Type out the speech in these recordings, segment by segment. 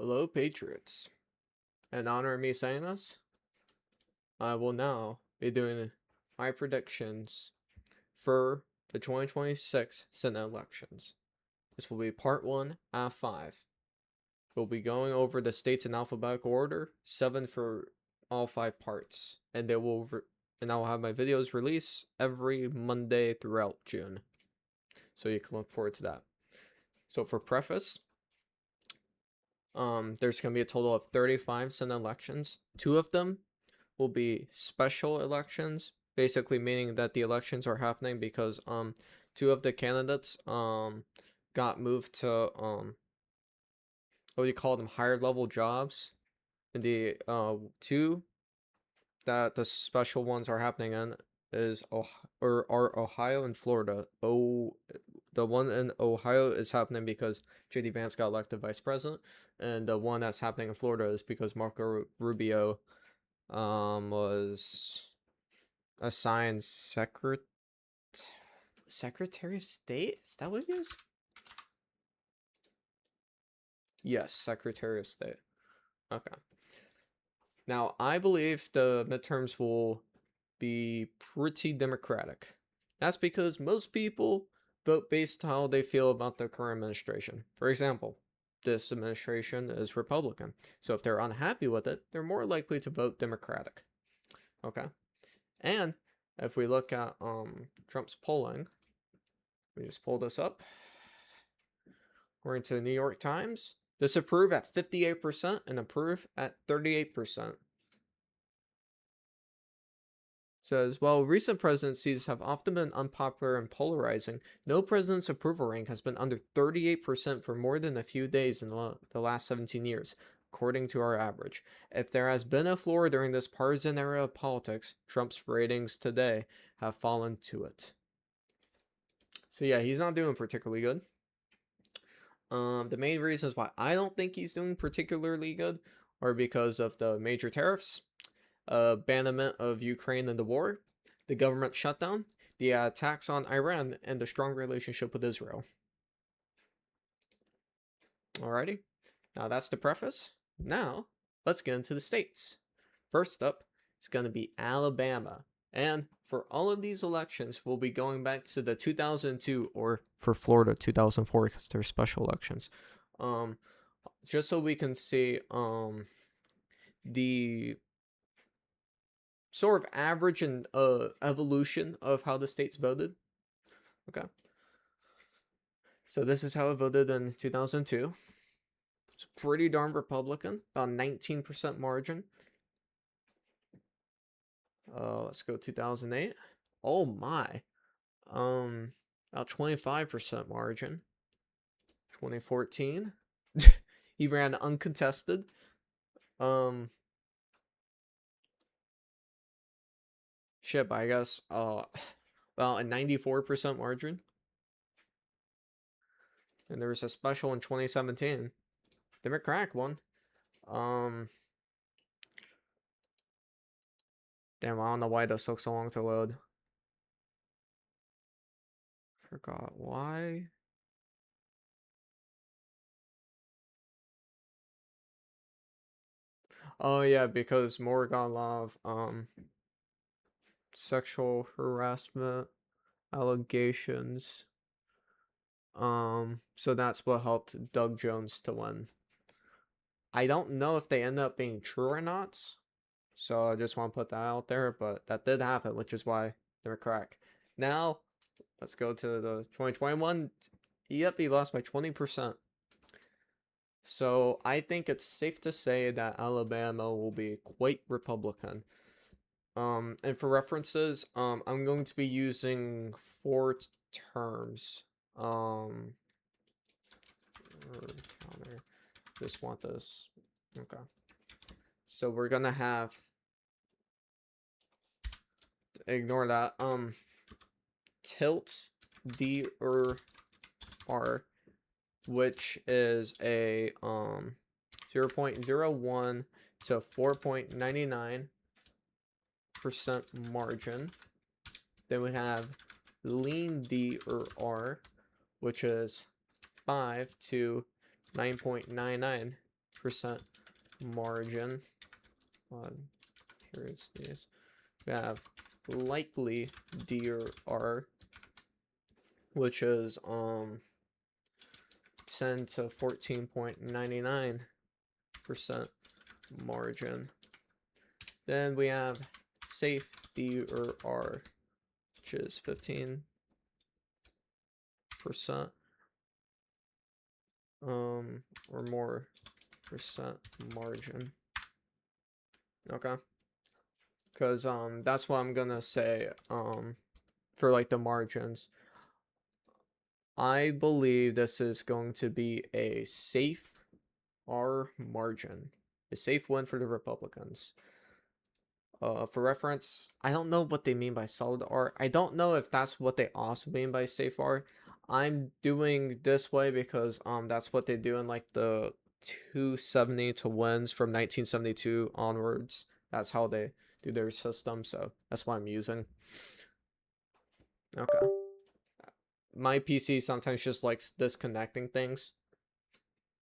Hello, Patriots. In honor of me saying this, I will now be doing my predictions for the 2026 Senate elections. This will be part 1 out of 5. We'll be going over the states in alphabetical order, 7 for all 5 parts, and I will have my videos released every Monday throughout June. So you can look forward to that. So for preface, there's going to be a total of 35 Senate elections. 2 of them will be special elections, basically meaning that the elections are happening because 2 of the candidates got moved to what do you call them, higher level jobs. And the 2 that the special ones are happening in is Ohio and Florida. The one in Ohio is happening because JD Vance got elected vice president, and the one that's happening in Florida is because Marco Rubio was assigned Secretary of State? Is that what it is? Yes, Secretary of State. Okay. Now, I believe the midterms will be pretty democratic. That's because most people vote based on how they feel about the current administration. For example, this administration is Republican. So if they're unhappy with it, they're more likely to vote Democratic. Okay? And if we look at Trump's polling, we just pull this up. According to the New York Times, disapprove at 58% and approve at 38%. Says, while recent presidencies have often been unpopular and polarizing, no president's approval rank has been under 38% for more than a few days in the last 17 years, according to our average. If there has been a floor during this partisan era of politics, Trump's ratings today have fallen to it. So yeah, he's not doing particularly good. The main reasons why I don't think he's doing particularly good are because of the major tariffs, abandonment of Ukraine in the war, the government shutdown, the attacks on Iran, and the strong relationship with Israel. Alrighty, now that's the preface. Now, let's get into the states. First up is going to be Alabama. And for all of these elections, we'll be going back to the 2002, or for Florida, 2004, because they're special elections. Just so we can see the sort of average and evolution of how the states voted. Okay. So this is how it voted in 2002. It's pretty darn Republican, about 19% margin. Let's go 2008. Oh my. About 25% margin. 2014. He ran uncontested. Shit, I guess well, a 94% margin. And there was a special in 2017. Democratic one. Damn, I don't know why this took so long to load. Forgot why. Oh yeah, because Morganov, sexual harassment allegations. So that's what helped Doug Jones to win. I don't know if they end up being true or not, so I just want to put that out there, but that did happen, which is why they were correct. Now, let's go to the 2021. Yep, he lost by 20%. So I think it's safe to say that Alabama will be quite Republican. And for references, I'm going to be using 4 terms. Just want this. Okay. So we're gonna have, ignore that. Tilt D or R, which is a 0.01 to 4.99% margin. Then we have lean D or R, which is 5 to 9.99 margin. Here it's these. We have likely DR, which is 10 to 14.99% margin. Then we have safe DR, which is 15% or more percent margin. Okay, because that's what I'm gonna say for like the margins. I believe this is going to be a safe R margin, a safe win for the Republicans. For reference, I don't know what they mean by solid R. I don't know if that's what they also mean by safe R. I'm doing this way because that's what they do in like the 270 to wins from 1972 onwards. That's how they do their system, so that's what I'm using. Okay. My PC sometimes just likes disconnecting things,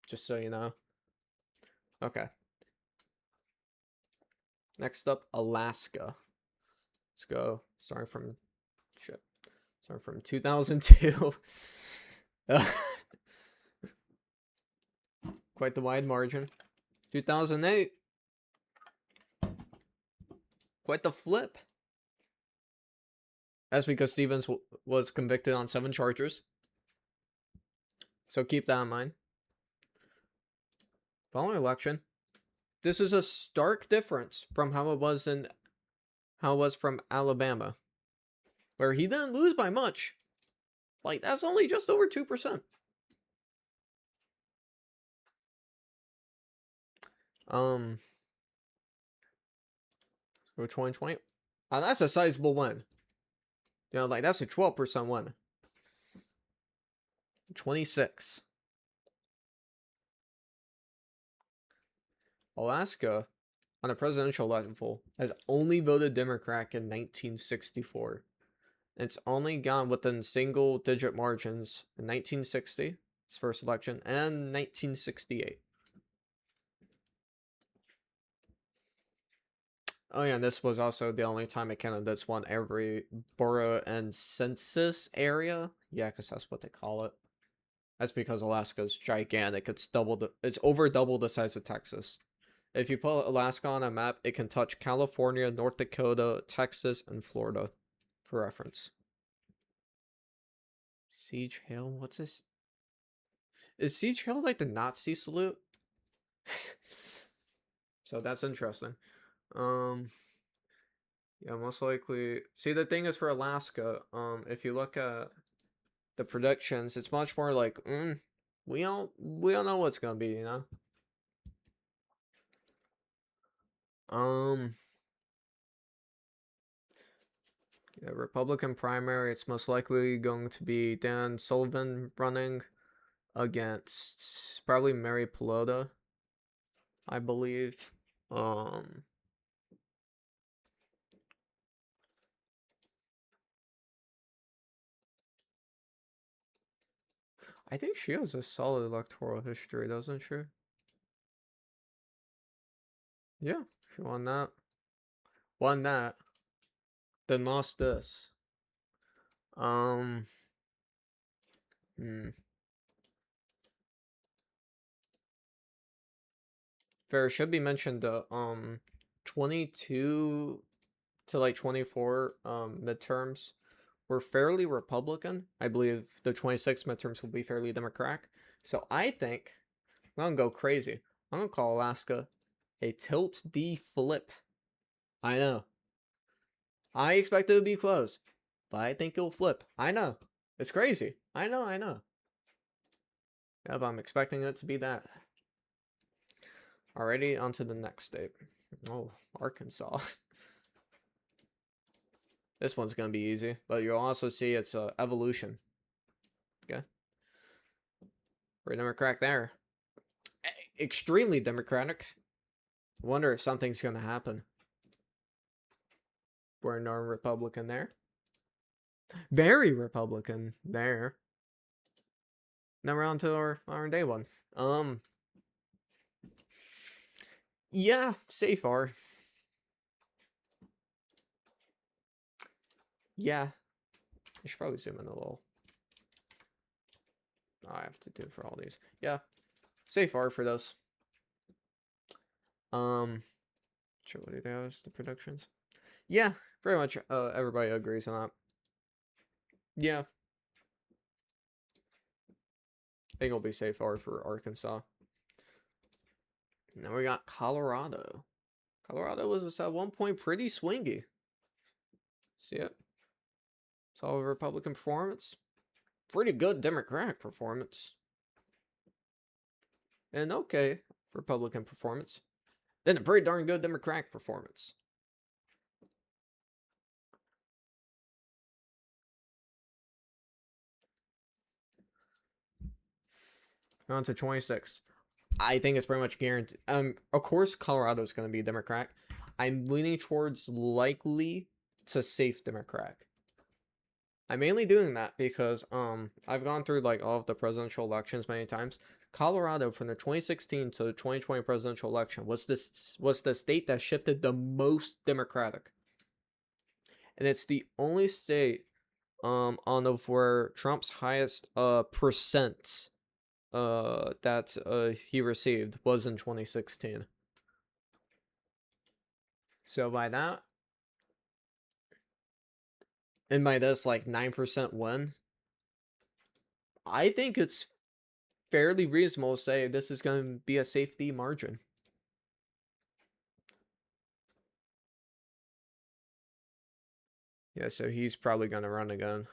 just so you know. Okay. Next up, Alaska. Let's go. Starting from 2002. Quite the wide margin. 2008. Quite the flip. That's because Stevens was convicted on 7 charges. So keep that in mind. Following election, this is a stark difference from how it was from Alabama, where he didn't lose by much. Like, that's only just over 2%. For 2020, that's a sizable win. You know, like that's a 12% win. 26. Alaska, on a presidential level, has only voted Democrat in 1964. It's only gone within single-digit margins in 1960, its first election, and 1968. Oh yeah, and this was also the only time a candidate's won every borough and census area. Yeah, because that's what they call it. That's because Alaska's gigantic. It's over double the size of Texas. If you put Alaska on a map, it can touch California, North Dakota, Texas, and Florida, for reference. Siege Hail? What's this? Is Siege Hail like the Nazi salute? So that's interesting. Yeah, most likely. See, the thing is for Alaska, if you look at the predictions, it's much more like, we don't know what's gonna be, you know. Yeah, Republican primary, it's most likely going to be Dan Sullivan running against probably Mary Pelota, I believe. I think she has a solid electoral history, doesn't she? Yeah, she won that. Won that. Then lost this. Fair should be mentioned 22 to like 24 midterms were fairly Republican. I believe the 26 midterms will be fairly Democratic. So I think I'm gonna go crazy. I'm gonna call Alaska a tilt D flip. I know. I expect it to be close, but I think it'll flip. I know. It's crazy. I know. Yeah, but I'm expecting it to be that. Alrighty, on to the next state. Oh, Arkansas. This one's gonna be easy, but you'll also see it's evolution. Okay. Very Democratic there. Extremely Democratic. Wonder if something's gonna happen. We're a Republican there. Very Republican there. Now we're on to our day one. Yeah, safe are. Yeah, I should probably zoom in a little. Oh, I have to do it for all these. Yeah, safe are for those. Sure, what do they have? The productions. Yeah, pretty much. Everybody agrees on that. Yeah, I think it'll be safe R for Arkansas. Now we got Colorado. Colorado was at one point pretty swingy. See it? Saw a Republican performance. Pretty good Democratic performance. And okay, Republican performance. Then a pretty darn good Democratic performance. On to 26. I think it's pretty much guaranteed. Of course, Colorado's going to be Democrat. I'm leaning towards likely to safe Democrat. I'm mainly doing that because I've gone through like all of the presidential elections many times. Colorado from the 2016 to the 2020 presidential election was the state that shifted the most Democratic, and it's the only state on of where Trump's highest percent that he received was in 2016. So by that, and by this like 9% win, I think it's fairly reasonable to say this is going to be a safety margin. Yeah, so he's probably going to run again.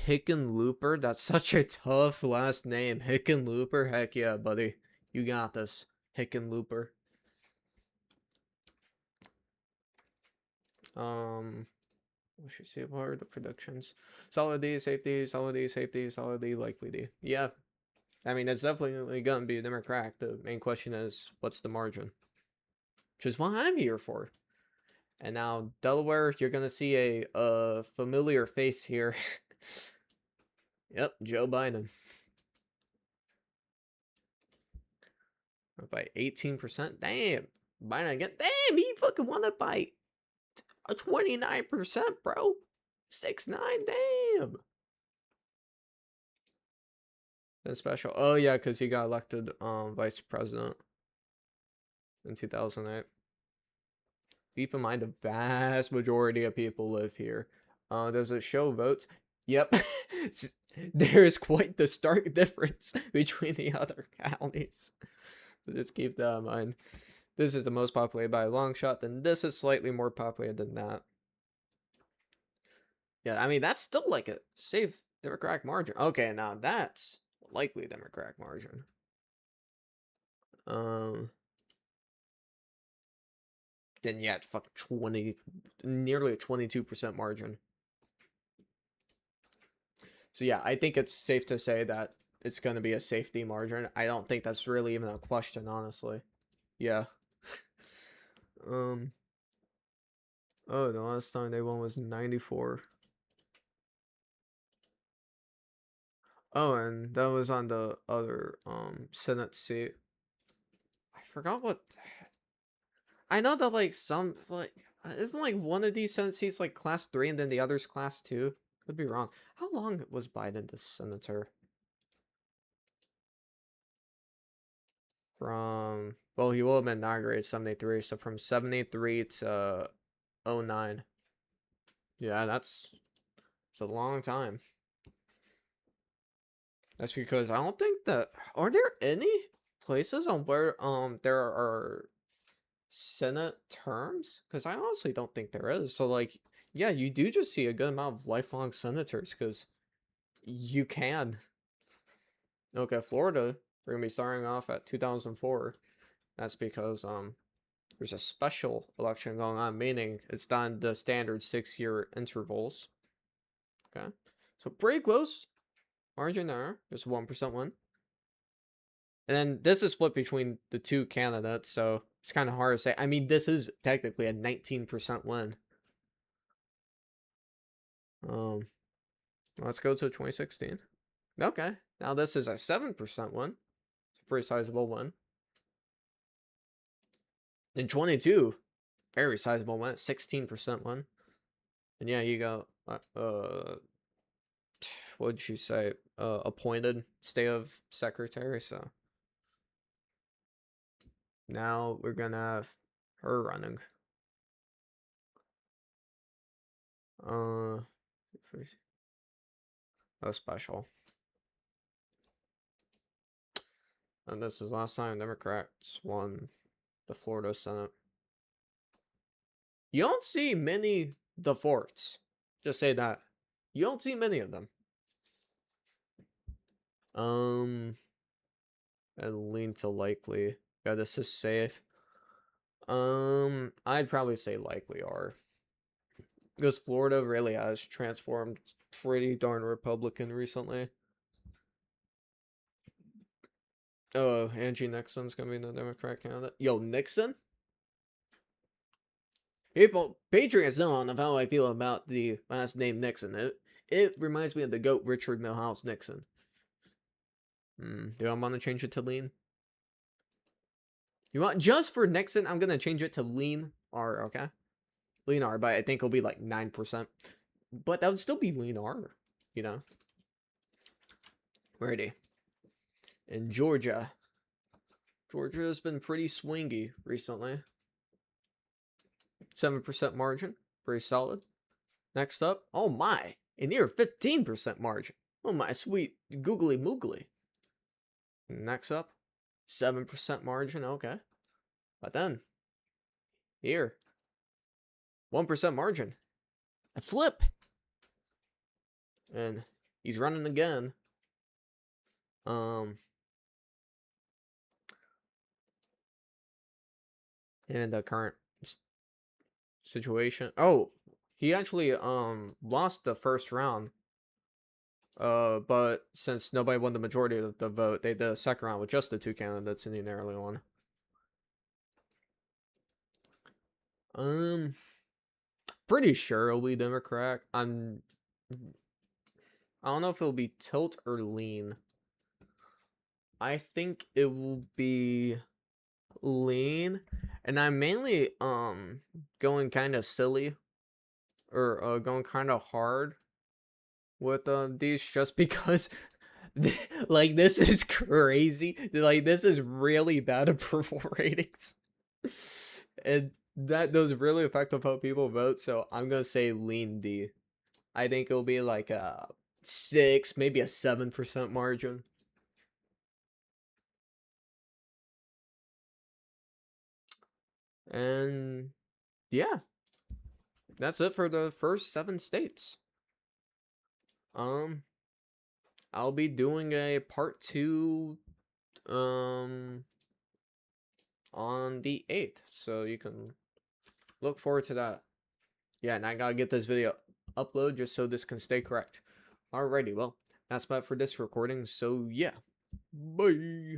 Hickenlooper, that's such a tough last name. Hickenlooper, heck yeah, buddy. You got this. Hickenlooper. We should see what are the predictions. Solid D, safety, solid D, safety, solid D, likely D. Yeah. I mean, it's definitely going to be a Democrat. The main question is, what's the margin? Which is what I'm here for. And now, Delaware, you're going to see a familiar face here. Yep, Joe Biden. By 18%. Damn. Biden again. Damn, he fucking won it by a 29%, bro. 6-9, damn. Then special. Oh, yeah, because he got elected vice president in 2008. Keep in mind, the vast majority of people live here. Does it show votes? Yep. There's quite the stark difference between the other counties. So just keep that in mind. This is the most populated by a long shot, then this is slightly more populated than that. Yeah, I mean, that's still like a safe Democratic margin. Okay, now that's likely Democratic margin. Then yeah, fuck 20, nearly a 22% margin. So yeah, I think it's safe to say that it's going to be a safety margin. I don't think that's really even a question, honestly. Yeah. Oh, the last time they won was 94. Oh, and that was on the other Senate seat. I forgot what. I know that like some like isn't like one of these Senate seats like class 3 and then the other's class 2. Could be wrong. How long was Biden the senator? From well, he will have been inaugurated 73, so from 73 to 09. Yeah, it's a long time. That's because I don't think that are there any places on where there are Senate terms? Because I honestly don't think there is. So like, yeah, you do just see a good amount of lifelong senators because you can. Okay, Florida, we're gonna be starting off at 2004. That's because there's a special election going on, meaning it's done the standard 6-year intervals. Okay, so pretty close margin there. There's 1% win. And then this is split between the two candidates, so it's kind of hard to say. I mean, this is technically a 19% win. Let's go to 2016. Okay, now this is a 7% win. It's a pretty sizable win. In 22, very sizable one, 16% one. And yeah, you got what did you say? Appointed state of secretary. So now we're gonna have her running. A special. And this is last time Democrats won the Florida Senate. You don't see many the forts. Just say that. You don't see many of them. And lean to likely. Yeah, this is safe. I'd probably say likely R. Because Florida really has transformed pretty darn Republican recently. Oh, Angie Nixon's gonna be the Democrat candidate. Yo, Nixon? People, Patriots know how I feel about the last name Nixon. It reminds me of the GOAT Richard Milhouse Nixon. Do I want to change it to lean? You want just for Nixon? I'm gonna change it to lean R. Okay, lean R, but I think it'll be like 9%. But that would still be lean R, you know. Ready. In Georgia. Georgia's been pretty swingy recently. 7% margin, pretty solid. Next up, oh my, a near 15% margin. Oh my sweet googly moogly. Next up, 7% margin, okay. But then, here, 1% margin. A flip. And he's running again. And the current situation. Oh, he actually lost the first round. But since nobody won the majority of the vote, they did a second round with just the two candidates, and he narrowly won. Pretty sure it'll be Democrat. I don't know if it'll be tilt or lean. I think it will be lean, and I'm mainly going kind of silly or going kind of hard with these just because like this is crazy. Like this is really bad approval ratings. And that does really affect how people vote, so I'm gonna say lean D. I think it'll be like a 6, maybe a 7% margin. And yeah, that's it for the first 7 states. I'll be doing a part 2 on the 8th, so you can look forward to that. Yeah, and I gotta get this video uploaded just so this can stay correct. Alrighty, well, that's about for this recording, so yeah. Bye!